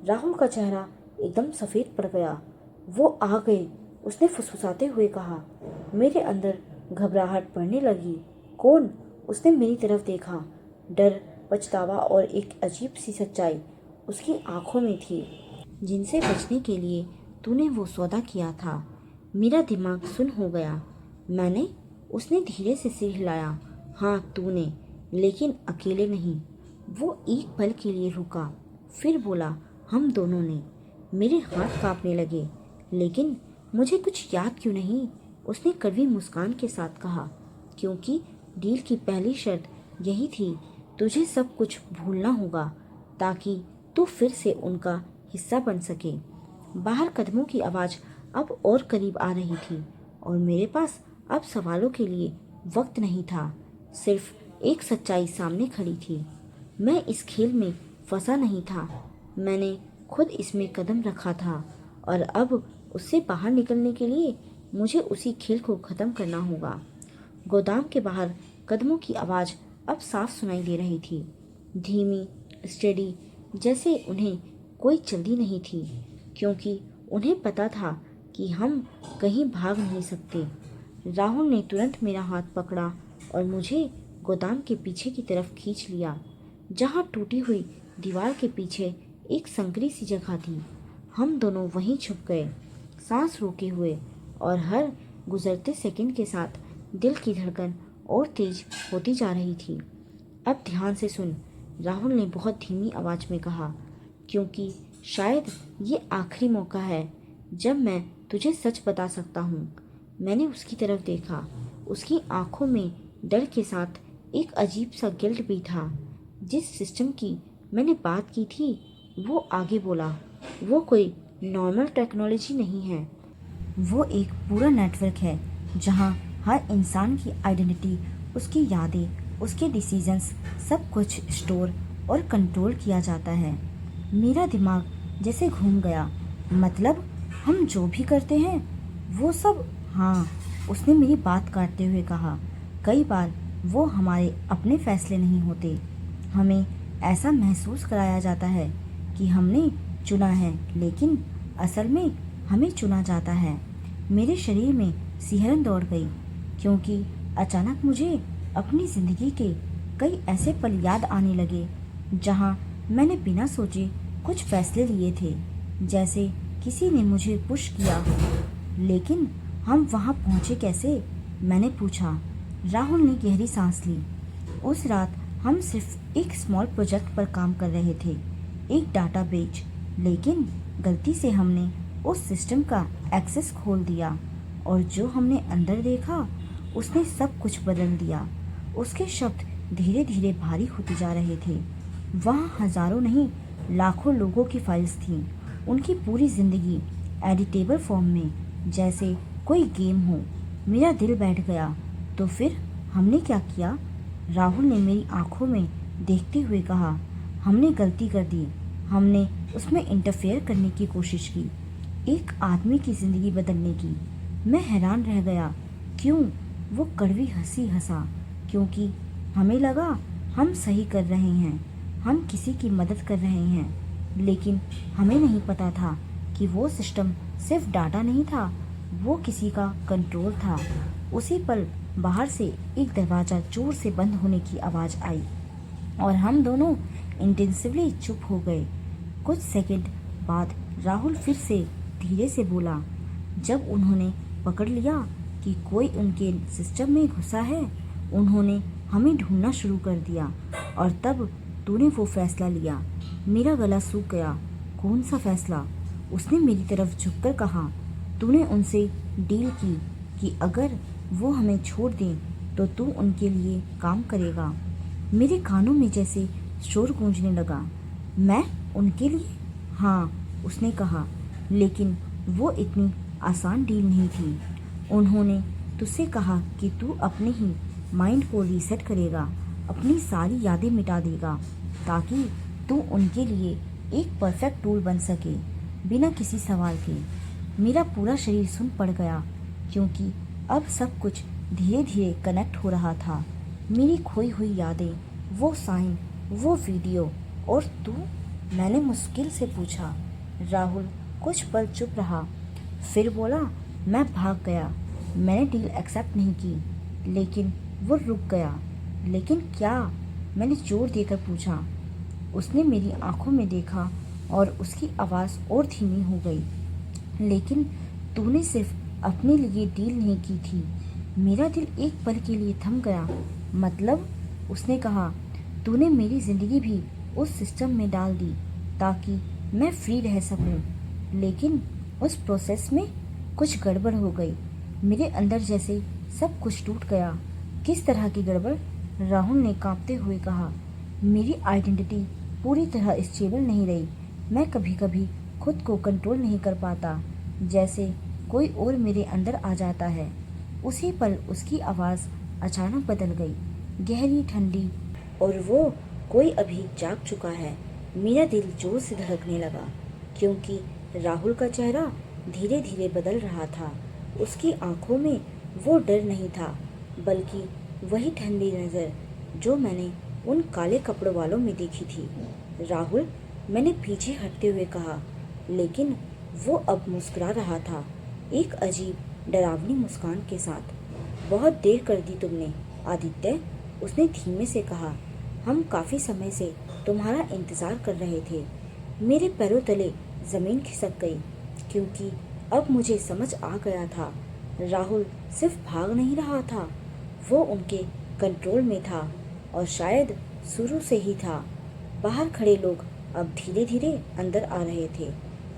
राहुल का चेहरा एकदम सफ़ेद पड़ गया। वो आ गए, उसने फुसफुसाते हुए कहा। मेरे अंदर घबराहट बढ़ने लगी। कौन? उसने मेरी तरफ देखा। डर, पछतावा और एक अजीब सी सच्चाई उसकी आंखों में थी। जिनसे बचने के लिए तूने वो सौदा किया था। मेरा दिमाग सुन्न हो गया। मैंने? उसने धीरे से सिर हिलाया। हाँ तूने, लेकिन अकेले नहीं। वो एक पल के लिए रुका, फिर बोला, हम दोनों ने। मेरे हाथ कांपने लगे, लेकिन मुझे कुछ याद क्यों नहीं। उसने कड़वी मुस्कान के साथ कहा, क्योंकि डील की पहली शर्त यही थी, तुझे सब कुछ भूलना होगा ताकि तू फिर से उनका हिस्सा बन सके। बाहर कदमों की आवाज़ अब और करीब आ रही थी और मेरे पास अब सवालों के लिए वक्त नहीं था। सिर्फ एक सच्चाई सामने खड़ी थी। मैं इस खेल में फंसा नहीं था, मैंने खुद इसमें कदम रखा था और अब उससे बाहर निकलने के लिए मुझे उसी खेल को ख़त्म करना होगा। गोदाम के बाहर कदमों की आवाज़ अब साफ सुनाई दे रही थी, धीमी, स्टेडी, जैसे उन्हें कोई जल्दी नहीं थी, क्योंकि उन्हें पता था कि हम कहीं भाग नहीं सकते। राहुल ने तुरंत मेरा हाथ पकड़ा और मुझे गोदाम के पीछे की तरफ खींच लिया, जहाँ टूटी हुई दीवार के पीछे एक संकरी सी जगह थी। हम दोनों वहीं छुप गए, सांस रोके हुए, और हर गुजरते सेकंड के साथ दिल की धड़कन और तेज होती जा रही थी। अब ध्यान से सुन, राहुल ने बहुत धीमी आवाज में कहा, क्योंकि शायद ये आखिरी मौका है जब मैं तुझे सच बता सकता हूँ। मैंने उसकी तरफ देखा, उसकी आंखों में डर के साथ एक अजीब सा गिल्ट भी था। जिस सिस्टम की मैंने बात की थी, वो आगे बोला, वो कोई नॉर्मल टेक्नोलॉजी नहीं है, वो एक पूरा नेटवर्क है जहाँ हर इंसान की आइडेंटिटी, उसकी यादें, उसके डिसीजंस, सब कुछ स्टोर और कंट्रोल किया जाता है। मेरा दिमाग जैसे घूम गया। मतलब हम जो भी करते हैं वो सब? हाँ, उसने मेरी बात काटते हुए कहा, कई बार वो हमारे अपने फैसले नहीं होते। हमें ऐसा महसूस कराया जाता है कि हमने चुना है, लेकिन असल में हमें चुना जाता है। मेरे शरीर में सिहरन दौड़ गई, क्योंकि अचानक मुझे अपनी ज़िंदगी के कई ऐसे पल याद आने लगे जहाँ मैंने बिना सोचे कुछ फैसले लिए थे, जैसे किसी ने मुझे पुश किया हो। लेकिन हम वहाँ पहुँचे कैसे? मैंने पूछा। राहुल ने गहरी सांस ली। उस रात हम सिर्फ एक स्मॉल प्रोजेक्ट पर काम कर रहे थे, एक डाटाबेस, लेकिन गलती से हमने उस सिस्टम का एक्सेस खोल दिया और जो हमने अंदर देखा उसने सब कुछ बदल दिया। उसके शब्द धीरे धीरे भारी होते जा रहे थे। वहाँ हजारों नहीं, लाखों लोगों की फाइल्स थीं, उनकी पूरी जिंदगी एडिटेबल फॉर्म में, जैसे कोई गेम हो। मेरा दिल बैठ गया। तो फिर हमने क्या किया? राहुल ने मेरी आंखों में देखते हुए कहा, हमने गलती कर दी, हमने उसमें इंटरफेयर करने की कोशिश की, एक आदमी की ज़िंदगी बदलने की। मैं हैरान रह गया। क्यों? वो कड़वी हंसी हंसा, क्योंकि हमें लगा हम सही कर रहे हैं, हम किसी की मदद कर रहे हैं, लेकिन हमें नहीं पता था कि वो सिस्टम सिर्फ डाटा नहीं था, वो किसी का कंट्रोल था। उसी पल बाहर से एक दरवाज़ा जोर से बंद होने की आवाज़ आई और हम दोनों इंटेंसिवली चुप हो गए। कुछ सेकंड बाद राहुल फिर से धीरे से बोला, जब उन्होंने पकड़ लिया कि कोई उनके सिस्टम में घुसा है, उन्होंने हमें ढूंढना शुरू कर दिया और तब तूने वो फैसला लिया। मेरा गला सूख गया। कौन सा फैसला? उसने मेरी तरफ झुककर कहा, तूने उनसे डील की कि अगर वो हमें छोड़ दें तो तू उनके लिए काम करेगा। मेरे कानों में जैसे शोर गूंजने लगा। मैं उनके लिए? हाँ, उसने कहा, लेकिन वो इतनी आसान डील नहीं थी। उन्होंने तुझसे कहा कि तू अपने ही माइंड को रीसेट करेगा, अपनी सारी यादें मिटा देगा, ताकि तू उनके लिए एक परफेक्ट टूल बन सके, बिना किसी सवाल के। मेरा पूरा शरीर सुन पड़ गया, क्योंकि अब सब कुछ धीरे धीरे कनेक्ट हो रहा था। मेरी खोई हुई यादें, वो साइन, वो वीडियो, और तू? मैंने मुश्किल से पूछा। राहुल कुछ पल चुप रहा, फिर बोला, मैं भाग गया। मैंने डील एक्सेप्ट नहीं की, लेकिन वो रुक गया। लेकिन क्या? मैंने जोर देकर पूछा। उसने मेरी आंखों में देखा और उसकी आवाज़ और धीमी हो गई। लेकिन तूने सिर्फ अपने लिए डील नहीं की थी। मेरा दिल एक पल के लिए थम गया। मतलब? उसने कहा, तूने मेरी जिंदगी भी उस सिस्टम में डाल दी ताकि मैं फ्री रह सकूं। लेकिन उस प्रोसेस में कुछ गड़बड़ हो गई। मेरे अंदर जैसे सब कुछ टूट गया। किस तरह की गड़बड़? राहुल ने कांपते हुए कहा। मेरी आइडेंटिटी पूरी तरह स्टेबल नहीं रही। मैं कभी कभी खुद को कंट्रोल नहीं कर पाता, जैसे कोई और मेरे अंदर आ जाता है। उसी पल उसकी आवाज़ अचानक बदल गई, गहरी, ठंडी, और वो कोई अभी जाग चुका है। मेरा दिल जोर से धड़कने लगा क्योंकि राहुल का चेहरा धीरे धीरे बदल रहा था। उसकी आंखों में वो डर नहीं था, बल्कि वही ठंडी नज़र जो मैंने उन काले कपड़ों वालों में देखी थी। राहुल, मैंने पीछे हटते हुए कहा, लेकिन वो अब मुस्कुरा रहा था, एक अजीब डरावनी मुस्कान के साथ। बहुत देर कर दी तुमने आदित्य, उसने धीमे से कहा। हम काफ़ी समय से तुम्हारा इंतज़ार कर रहे थे। मेरे पैरों तले ज़मीन खिसक गई क्योंकि अब मुझे समझ आ गया था राहुल सिर्फ भाग नहीं रहा था, वो उनके कंट्रोल में था और शायद शुरू से ही था। बाहर खड़े लोग अब धीरे धीरे अंदर आ रहे थे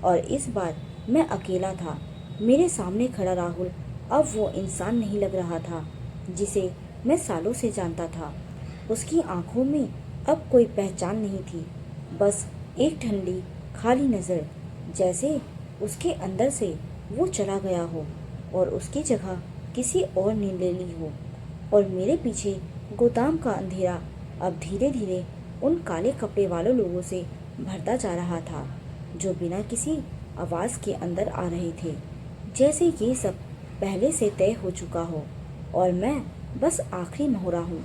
और इस बार मैं अकेला था। मेरे सामने खड़ा राहुल अब वो इंसान नहीं लग रहा था जिसे मैं सालों से जानता था। उसकी आंखों में अब कोई पहचान नहीं थी, बस एक ठंडी खाली नज़र, जैसे उसके अंदर से वो चला गया हो और उसकी जगह किसी और ने ले ली हो। और मेरे पीछे गोदाम का अंधेरा अब धीरे धीरे उन काले कपड़े वालों लोगों से भरता जा रहा था जो बिना किसी आवाज़ के अंदर आ रहे थे, जैसे ये सब पहले से तय हो चुका हो और मैं बस आखिरी मोहरा हूँ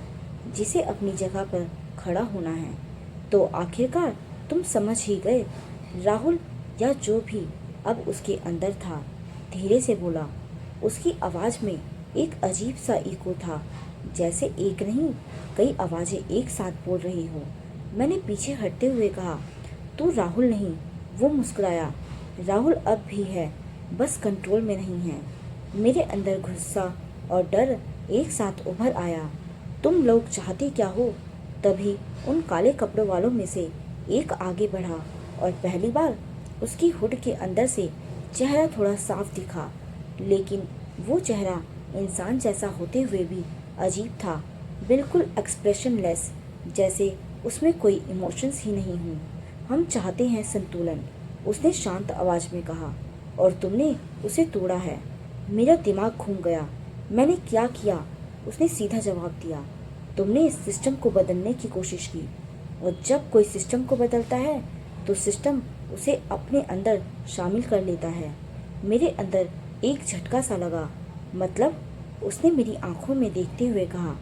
जिसे अपनी जगह पर खड़ा होना है। तो आखिरकार तुम समझ ही गए, राहुल या जो भी अब उसके अंदर था धीरे से बोला। उसकी आवाज़ में एक अजीब सा इको था, जैसे एक नहीं कई आवाज़ें एक साथ बोल रही हो। मैंने पीछे हटते हुए कहा, तू राहुल नहीं। वो मुस्कुराया। राहुल अब भी है, बस कंट्रोल में नहीं है। मेरे अंदर गुस्सा और डर एक साथ उभर आया। तुम लोग चाहते क्या हो? तभी उन काले कपड़ों वालों में से एक आगे बढ़ा और पहली बार उसकी हुड के अंदर से चेहरा थोड़ा साफ दिखा, लेकिन वो चेहरा इंसान जैसा होते हुए भी अजीब था, बिल्कुल एक्सप्रेशनलेस, जैसे उसमें कोई इमोशंस ही नहीं हूँ। हम चाहते हैं संतुलन, उसने शांत आवाज़ में कहा, और तुमने उसे तोड़ा है। मेरा दिमाग घूम गया। मैंने क्या किया? उसने सीधा जवाब दिया, तुमने इस सिस्टम को बदलने की कोशिश की, और जब कोई सिस्टम को बदलता है तो सिस्टम उसे अपने अंदर शामिल कर लेता है। मेरे अंदर एक झटका सा लगा। मतलब? उसने मेरी आंखों में देखते हुए कहा,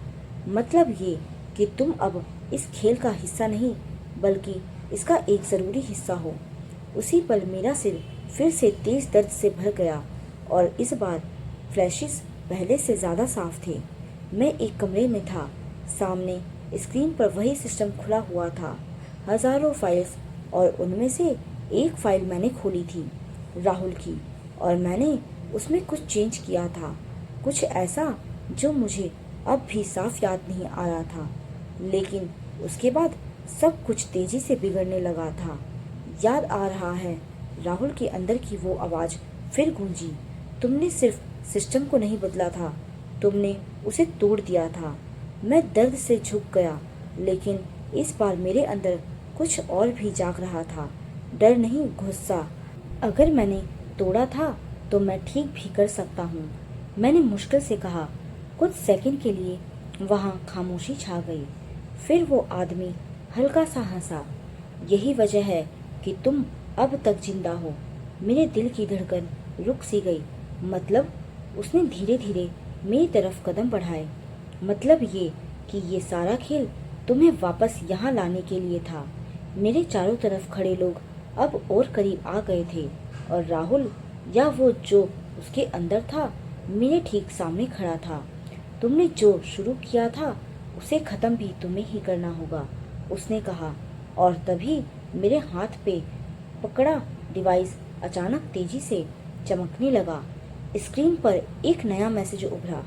मतलब ये कि तुम अब इस खेल का हिस्सा नहीं बल्कि इसका एक ज़रूरी हिस्सा हो। उसी पल मेरा सिर फिर से तेज दर्द से भर गया और इस बार फ्लैशेस पहले से ज़्यादा साफ थे। मैं एक कमरे में था। सामने स्क्रीन पर वही सिस्टम खुला हुआ था, हज़ारों फाइल्स, और उनमें से एक फाइल मैंने खोली थी, राहुल की, और मैंने उसमें कुछ चेंज किया था, कुछ ऐसा जो मुझे अब भी साफ याद नहीं आ रहा था। लेकिन उसके बाद सब कुछ तेजी से बिगड़ने लगा था। याद आ रहा है, राहुल के अंदर की वो आवाज़ फिर गूंजी, तुमने सिर्फ सिस्टम को नहीं बदला था, तुमने उसे तोड़ दिया था। मैं दर्द से झुक गया, लेकिन इस बार मेरे अंदर कुछ और भी जाग रहा था, डर नहीं, गुस्सा। अगर मैंने तोड़ा था तो मैं ठीक भी कर सकता हूँ, मैंने मुश्किल से कहा। कुछ सेकंड के लिए वहाँ खामोशी छा गई। फिर वो आदमी हल्का सा हंसा, यही वजह है कि तुम अब तक जिंदा हो। मेरे दिल की धड़कन रुक सी गई। मतलब? उसने धीरे धीरे मेरी तरफ कदम बढ़ाए। मतलब ये कि ये सारा खेल तुम्हें वापस यहाँ लाने के लिए था। मेरे चारों तरफ खड़े लोग अब और करीब आ गए थे और राहुल, या वो जो उसके अंदर था, मेरे ठीक सामने खड़ा था। तुमने जो शुरू किया था उसे ख़त्म भी तुम्हें ही करना होगा, उसने कहा। और तभी मेरे हाथ पे पकड़ा डिवाइस अचानक तेजी से चमकने लगा। स्क्रीन पर एक नया मैसेज उभरा,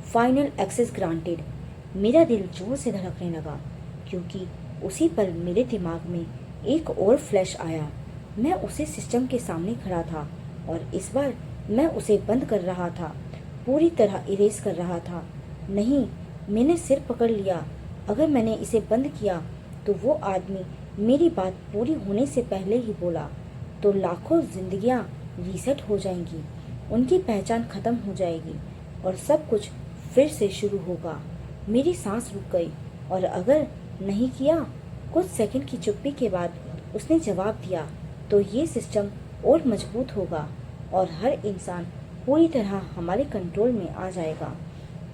फाइनल एक्सेस ग्रांटेड। मेरा दिल जोर से धड़कने लगा क्योंकि उसी पर मेरे दिमाग में एक और फ्लैश आया। मैं उसी सिस्टम के सामने खड़ा था और इस बार मैं उसे बंद कर रहा था, पूरी तरह इरेज कर रहा था। नहीं, मैंने सिर पकड़ लिया। अगर मैंने इसे बंद किया तो वो आदमी मेरी बात पूरी होने से पहले ही बोला तो लाखों जिंदगियां रीसेट हो जाएंगी, उनकी पहचान खत्म हो जाएगी और सब कुछ फिर से शुरू होगा। मेरी सांस रुक गई और अगर नहीं किया, कुछ सेकंड की चुप्पी के बाद उसने जवाब दिया, तो ये सिस्टम और मजबूत होगा और हर इंसान पूरी तरह हमारे कंट्रोल में आ जाएगा।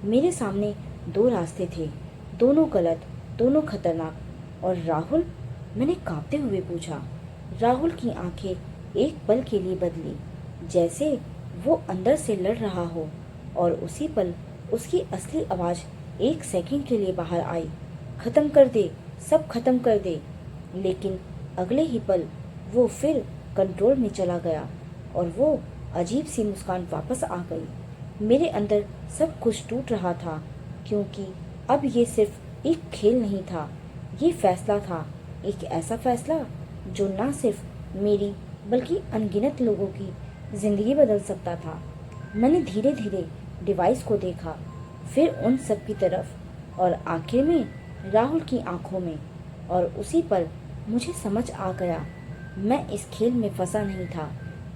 मेरे सामने दो रास्ते थे, दोनों गलत, दोनों खतरनाक। और राहुल? मैंने कांपते हुए पूछा। राहुल की आंखें एक पल के लिए बदली, जैसे वो अंदर से लड़ रहा हो, और उसी पल उसकी असली आवाज एक सेकंड के लिए बाहर आई, खत्म कर दे, सब खत्म कर दे। लेकिन अगले ही पल वो फिर कंट्रोल में चला गया और वो अजीब सी मुस्कान वापस आ गई। मेरे अंदर सब कुछ टूट रहा था, क्योंकि अब ये सिर्फ एक खेल नहीं था, ये फैसला था, एक ऐसा फैसला जो ना सिर्फ मेरी बल्कि अनगिनत लोगों की जिंदगी बदल सकता था। मैंने धीरे धीरे डिवाइस को देखा, फिर उन सब की तरफ और आखिर में राहुल की आंखों में, और उसी पल मुझे समझ आ गया, मैं इस खेल में फंसा नहीं था,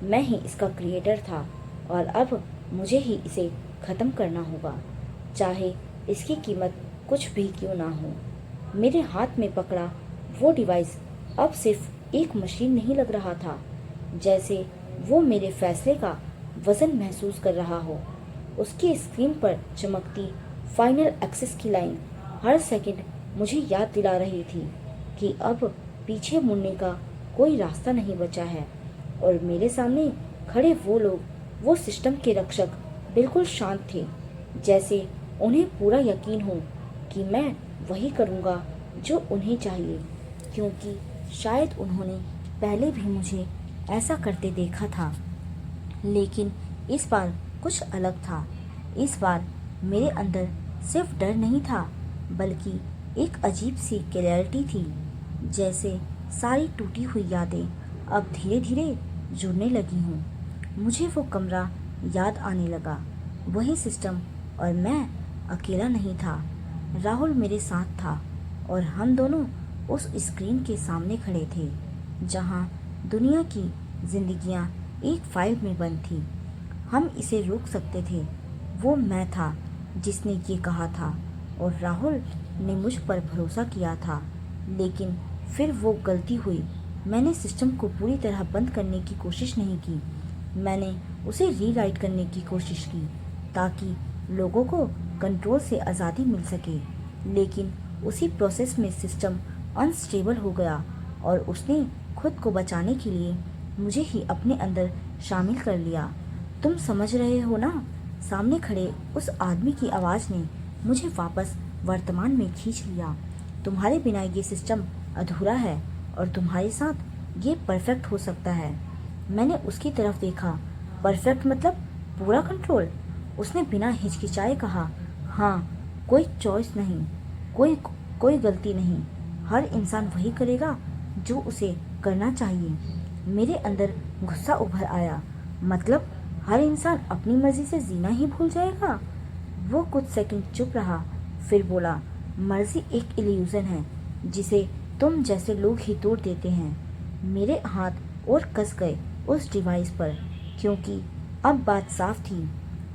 मैं ही इसका क्रिएटर था और अब मुझे ही इसे खत्म करना होगा, चाहे इसकी कीमत कुछ भी क्यों ना हो। मेरे हाथ में पकड़ा वो डिवाइस अब सिर्फ एक मशीन नहीं लग रहा था, जैसे वो मेरे फैसले का वजन महसूस कर रहा हो। उसकी स्क्रीन पर चमकती फाइनल एक्सेस की लाइन हर सेकंड मुझे याद दिला रही थी कि अब पीछे मुड़ने का कोई रास्ता नहीं बचा है। और मेरे सामने खड़े वो लोग, वो सिस्टम के रक्षक, बिल्कुल शांत थे, जैसे उन्हें पूरा यकीन हो कि मैं वही करूँगा जो उन्हें चाहिए, क्योंकि शायद उन्होंने पहले भी मुझे ऐसा करते देखा था। लेकिन इस बार कुछ अलग था। इस बार मेरे अंदर सिर्फ डर नहीं था, बल्कि एक अजीब सी क्लैरिटी थी, जैसे सारी टूटी हुई यादें अब धीरे धीरे जुड़ने लगी हूँ। मुझे वो कमरा याद आने लगा, वही सिस्टम, और मैं अकेला नहीं था। राहुल मेरे साथ था और हम दोनों उस स्क्रीन के सामने खड़े थे, जहाँ दुनिया की जिंदगियाँ एक फाइल में बंद थी। हम इसे रोक सकते थे। वो मैं था जिसने ये कहा था और राहुल ने मुझ पर भरोसा किया था। लेकिन फिर वो गलती हुई। मैंने सिस्टम को पूरी तरह बंद करने की कोशिश नहीं की, मैंने उसे रीराइट करने की कोशिश की ताकि लोगों को कंट्रोल से आज़ादी मिल सके। लेकिन उसी प्रोसेस में सिस्टम अनस्टेबल हो गया और उसने खुद को बचाने के लिए मुझे ही अपने अंदर शामिल कर लिया। तुम समझ रहे हो ना? सामने खड़े उस आदमी की आवाज़ ने मुझे वापस वर्तमान में खींच लिया। तुम्हारे बिना ये सिस्टम अधूरा है और तुम्हारे साथ ये परफेक्ट हो सकता है। मैंने उसकी तरफ देखा। परफेक्ट मतलब पूरा कंट्रोल? उसने बिना हिचकिचाए कहा, हाँ, कोई चॉइस नहीं, कोई गलती नहीं। हर इंसान वही करेगा जो उसे करना चाहिए। मेरे अंदर गुस्सा उभर आया। मतलब हर इंसान अपनी मर्जी से जीना ही भूल जाएगा? वो कुछ सेकंड चुप रहा, फिर बोला, मर्जी एक इल्यूजन है जिसे तुम जैसे लोग ही तोड़ देते हैं। मेरे हाथ और कस गए उस डिवाइस पर, क्योंकि अब बात साफ थी।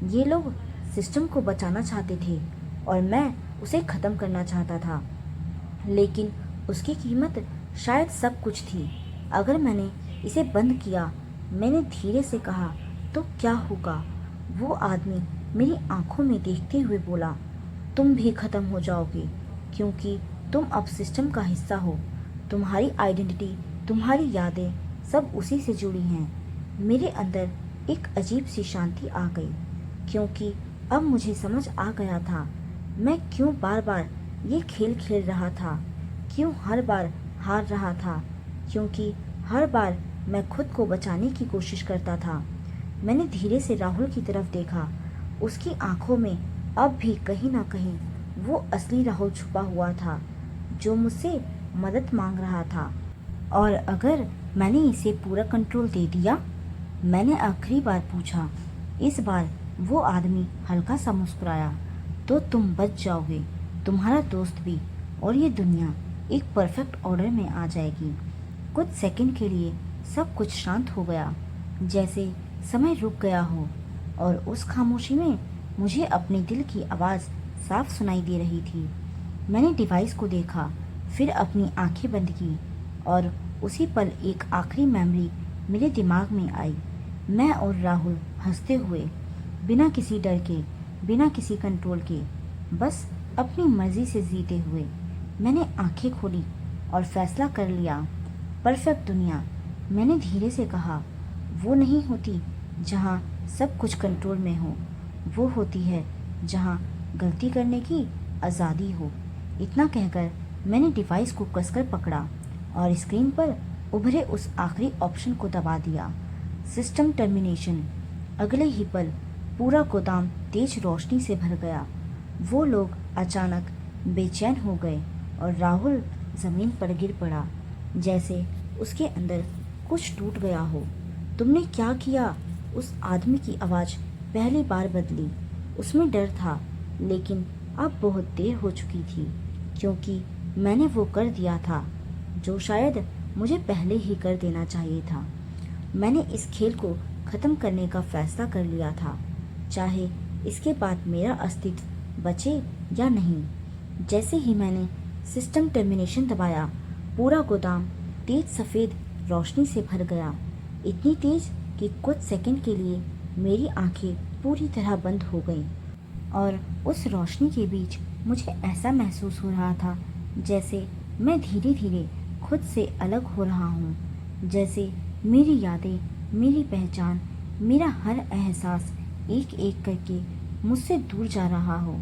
ये लोग सिस्टम को बचाना चाहते थे और मैं उसे ख़त्म करना चाहता था। लेकिन उसकी कीमत शायद सब कुछ थी। अगर मैंने इसे बंद किया, मैंने धीरे से कहा, तो क्या होगा? वो आदमी मेरी आंखों में देखते हुए बोला, तुम भी ख़त्म हो जाओगे, क्योंकि तुम अब सिस्टम का हिस्सा हो। तुम्हारी आइडेंटिटी, तुम्हारी यादें सब उसी से जुड़ी हैं। मेरे अंदर एक अजीब सी शांति आ गई, क्योंकि अब मुझे समझ आ गया था मैं क्यों बार बार ये खेल खेल रहा था, क्यों हर बार हार रहा था, क्योंकि हर बार मैं खुद को बचाने की कोशिश करता था। मैंने धीरे से राहुल की तरफ देखा। उसकी आंखों में अब भी कहीं ना कहीं वो असली राहुल छुपा हुआ था, जो मुझसे मदद मांग रहा था। और अगर मैंने इसे पूरा कंट्रोल दे दिया? मैंने आखिरी बार पूछा। इस बार वो आदमी हल्का सा मुस्कुराया। तो तुम बच जाओगे, तुम्हारा दोस्त भी, और ये दुनिया एक परफेक्ट ऑर्डर में आ जाएगी। कुछ सेकंड के लिए सब कुछ शांत हो गया, जैसे समय रुक गया हो। और उस खामोशी में मुझे अपने दिल की आवाज़ साफ सुनाई दे रही थी। मैंने डिवाइस को देखा, फिर अपनी आंखें बंद की, और उसी पल एक आखिरी मेमोरी मेरे दिमाग में आई। मैं और राहुल हंसते हुए, बिना किसी डर के, बिना किसी कंट्रोल के, बस अपनी मर्जी से जीते हुए। मैंने आंखें खोली और फैसला कर लिया। परफेक्ट दुनिया, मैंने धीरे से कहा, वो नहीं होती जहाँ सब कुछ कंट्रोल में हो। वो होती है जहाँ गलती करने की आज़ादी हो। इतना कहकर मैंने डिवाइस को कसकर पकड़ा और स्क्रीन पर उभरे उस आखिरी ऑप्शन को दबा दिया, सिस्टम टर्मिनेशन। अगले ही पल पूरा गोदाम तेज रोशनी से भर गया। वो लोग अचानक बेचैन हो गए और राहुल जमीन पर गिर पड़ा, जैसे उसके अंदर कुछ टूट गया हो। तुमने क्या किया? उस आदमी की आवाज़ पहली बार बदली। उसमें डर था, लेकिन अब बहुत देर हो चुकी थी, क्योंकि मैंने वो कर दिया था जो शायद मुझे पहले ही कर देना चाहिए था। मैंने इस खेल को ख़त्म करने का फैसला कर लिया था, चाहे इसके बाद मेरा अस्तित्व बचे या नहीं। जैसे ही मैंने सिस्टम टर्मिनेशन दबाया, पूरा गोदाम तेज सफ़ेद रोशनी से भर गया, इतनी तेज कि कुछ सेकंड के लिए मेरी आंखें पूरी तरह बंद हो गईं। और उस रोशनी के बीच मुझे ऐसा महसूस हो रहा था जैसे मैं धीरे धीरे खुद से अलग हो रहा हूँ, जैसे मेरी यादें, मेरी पहचान, मेरा हर एहसास एक एक करके मुझसे दूर जा रहा हो।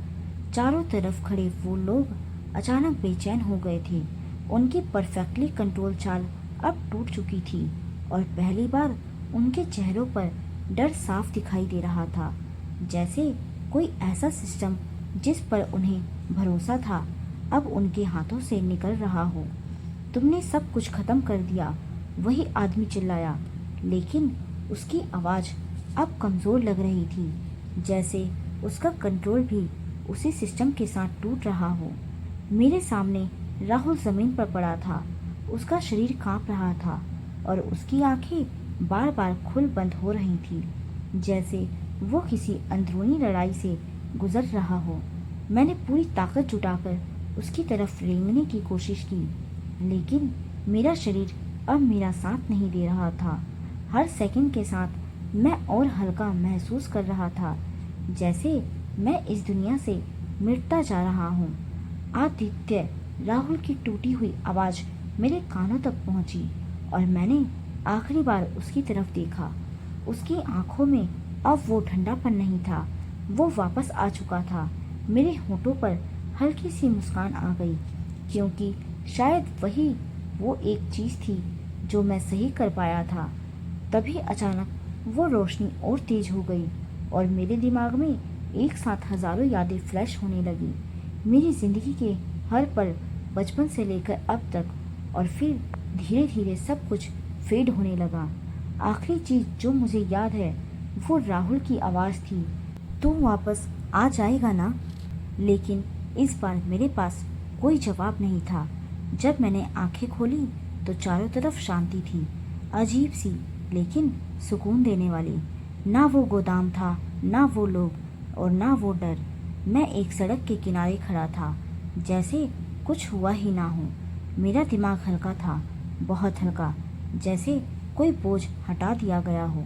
चारों तरफ खड़े वो लोग अचानक बेचैन हो गए थे। उनकी परफेक्टली कंट्रोल चाल अब टूट चुकी थी, और पहली बार उनके चेहरों पर डर साफ दिखाई दे रहा था, जैसे कोई ऐसा सिस्टम जिस पर उन्हें भरोसा था अब उनके हाथों से निकल रहा हो। तुमने सब कुछ खत्म कर दिया, वही आदमी चिल्लाया, लेकिन उसकी आवाज़ अब कमज़ोर लग रही थी, जैसे उसका कंट्रोल भी उसी सिस्टम के साथ टूट रहा हो। मेरे सामने राहुल ज़मीन पर पड़ा था। उसका शरीर कांप रहा था और उसकी आंखें बार बार खुल बंद हो रही थी, जैसे वो किसी अंदरूनी लड़ाई से गुजर रहा हो। मैंने पूरी ताकत जुटाकर उसकी तरफ रेंगने की कोशिश की, लेकिन मेरा शरीर अब मेरा साथ नहीं दे रहा था। हर सेकंड के साथ मैं और हल्का महसूस कर रहा था, जैसे मैं इस दुनिया से मिटता जा रहा हूँ। आदित्य, राहुल की टूटी हुई आवाज़ मेरे कानों तक पहुँची, और मैंने आखिरी बार उसकी तरफ देखा। उसकी आंखों में अब वो ठंडापन नहीं था, वो वापस आ चुका था। मेरे होठों पर हल्की सी मुस्कान आ गई, क्योंकि शायद वही वो एक चीज़ थी जो मैं सही कर पाया था। तभी अचानक वो रोशनी और तेज हो गई, और मेरे दिमाग में एक साथ हजारों यादें फ्लैश होने लगी। मेरी ज़िंदगी के हर पल, बचपन से लेकर अब तक, और फिर धीरे धीरे सब कुछ फेड होने लगा। आखिरी चीज़ जो मुझे याद है वो राहुल की आवाज़ थी, तू वापस आ जाएगा ना? लेकिन इस बार मेरे पास कोई जवाब नहीं था। जब मैंने आंखें खोली तो चारों तरफ शांति थी, अजीब सी लेकिन सुकून देने वाली। ना वो गोदाम था, ना वो लोग, और ना वो डर। मैं एक सड़क के किनारे खड़ा था, जैसे कुछ हुआ ही ना हो। मेरा दिमाग हल्का था, बहुत हल्का, जैसे कोई बोझ हटा दिया गया हो।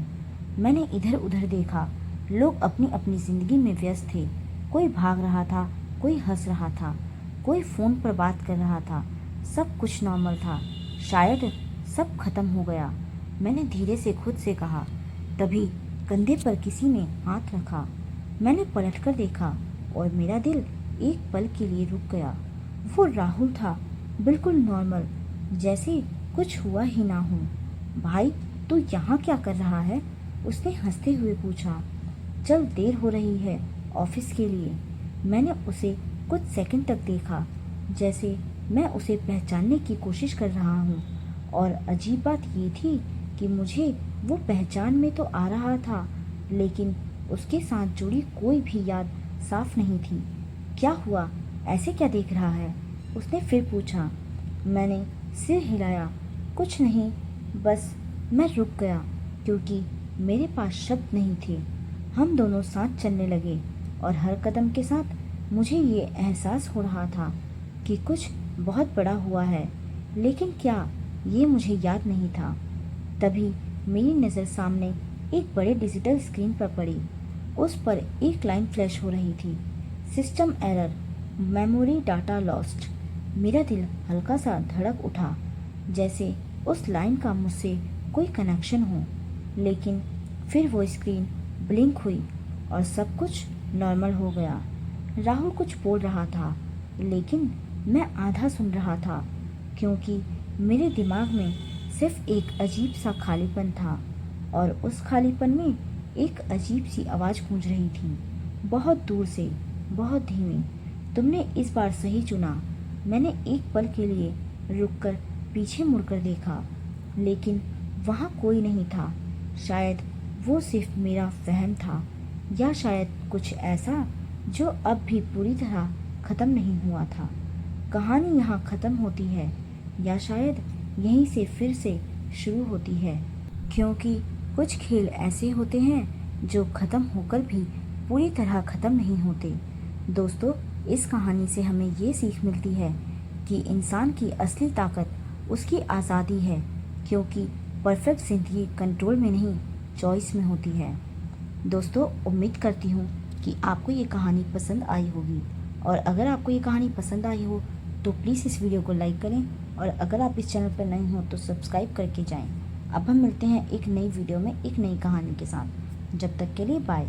मैंने इधर उधर देखा। लोग अपनी अपनी ज़िंदगी में व्यस्त थे। कोई भाग रहा था, कोई हंस रहा था, कोई फ़ोन पर बात कर रहा था। सब कुछ नॉर्मल था। शायद सब खत्म हो गया, मैंने धीरे से खुद से कहा। तभी कंधे पर किसी ने हाथ रखा। मैंने पलटकर देखा और मेरा दिल एक पल के लिए रुक गया। वो राहुल था, बिल्कुल नॉर्मल, जैसे कुछ हुआ ही ना हो। भाई, तू यहाँ क्या कर रहा है? उसने हंसते हुए पूछा। चल, देर हो रही है ऑफिस के लिए। मैंने उसे कुछ सेकंड तक देखा, जैसे मैं उसे पहचानने की कोशिश कर रहा हूँ। और अजीब बात ये थी कि मुझे वो पहचान में तो आ रहा था, लेकिन उसके साथ जुड़ी कोई भी याद साफ नहीं थी। क्या हुआ? ऐसे क्या देख रहा है? उसने फिर पूछा। मैंने सिर हिलाया। कुछ नहीं, बस मैं रुक गया क्योंकि मेरे पास शब्द नहीं थे। हम दोनों साथ चलने लगे और हर कदम के साथ मुझे ये एहसास हो रहा था कि कुछ बहुत बड़ा हुआ है, लेकिन क्या, ये मुझे याद नहीं था। तभी मेरी नज़र सामने एक बड़े डिजिटल स्क्रीन पर पड़ी। उस पर एक लाइन फ्लैश हो रही थी, system error, memory data lost. मेरा दिल हल्का सा धड़क उठा, जैसे उस लाइन का मुझसे कोई कनेक्शन हो। लेकिन फिर वो स्क्रीन ब्लिंक हुई और सब कुछ नॉर्मल हो गया। राहुल कुछ बोल रहा था, लेकिन मैं आधा सुन रहा था क्योंकि मेरे दिमाग में सिर्फ एक अजीब सा खालीपन था और उस खालीपन में एक अजीब सी आवाज़ गूंज रही थी, बहुत दूर से, बहुत धीमी। तुमने इस बार सही चुना। मैंने एक पल के लिए रुककर पीछे मुड़कर देखा, लेकिन वहाँ कोई नहीं था। शायद वो सिर्फ मेरा वहम था, या शायद कुछ ऐसा जो अब भी पूरी तरह ख़त्म नहीं हुआ था। कहानी यहाँ ख़त्म होती है, या शायद यहीं से फिर से शुरू होती है, क्योंकि कुछ खेल ऐसे होते हैं जो ख़त्म होकर भी पूरी तरह ख़त्म नहीं होते। दोस्तों, इस कहानी से हमें ये सीख मिलती है कि इंसान की असली ताकत उसकी आज़ादी है, क्योंकि परफेक्ट ज़िंदगी कंट्रोल में नहीं, चॉइस में होती है। दोस्तों, उम्मीद करती हूँ कि आपको ये कहानी पसंद आई होगी, और अगर आपको ये कहानी पसंद आई हो तो प्लीज़ इस वीडियो को लाइक करें, और अगर आप इस चैनल पर नए हो तो सब्सक्राइब करके जाएं। अब हम मिलते हैं एक नई वीडियो में एक नई कहानी के साथ। जब तक के लिए बाय।